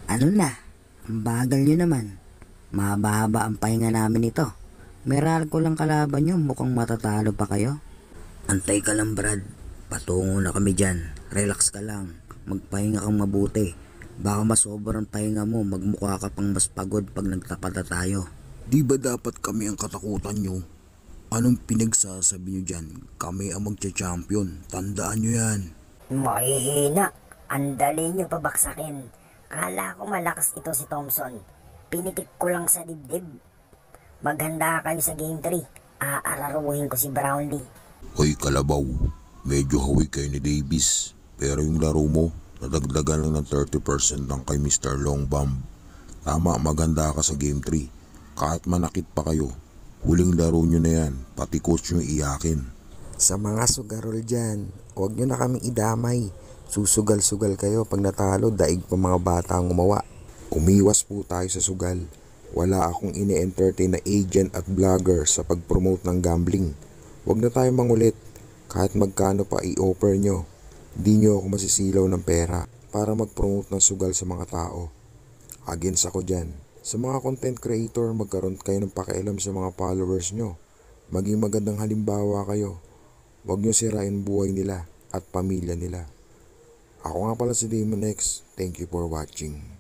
Ano na? Ang bagal nyo naman. Mahaba-haba ang pahinga namin ito. Meral ko lang kalaban nyo, mukhang matatalo pa kayo. Antay ka lang, Brad. Patungo na kami dyan. Relax ka lang. Magpahinga kang mabuti. Baka masobrang pahinga mo, magmukha ka pang mas pagod pag nagtapat na tayo. Di ba dapat kami ang katakutan nyo? Anong pinagsasabi nyo dyan? Kami ang magcha-champion. Tandaan nyo yan. Mahihina. Ang dali nyo pabaksakin. Kala ko malakas ito si Thompson. Pinitik ko lang sa dibdib. Maghanda kayo sa Game 3. Aararuhin ko si Brownlee. Hoy Kalabaw, medyo hawig kayo ni Davis. Pero yung laro mo, nadagdagan lang ng 30% lang kay Mr. Longbomb. Tama, maganda ka sa Game 3. Kahit manakit pa kayo, huling laro nyo na yan, pati coach nyo iyakin. Sa mga sugarol dyan, huwag nyo na kaming idamay. Susugal-sugal kayo pag natalo, daig pa mga bata ang umawa. Umiwas po tayo sa sugal. Wala akong ini-entertain na agent at vlogger sa pag-promote ng gambling. Huwag na tayo mangulit. Kahit magkano pa i-offer nyo, di nyo ako masisilaw ng pera para mag-promote ng sugal sa mga tao. Against ako dyan. Sa mga content creator, magkaroon kayo ng pakialam sa mga followers nyo. Maging magandang halimbawa kayo. Huwag nyo sirain buhay nila at pamilya nila. Ako nga pala si Damon X. Thank you for watching.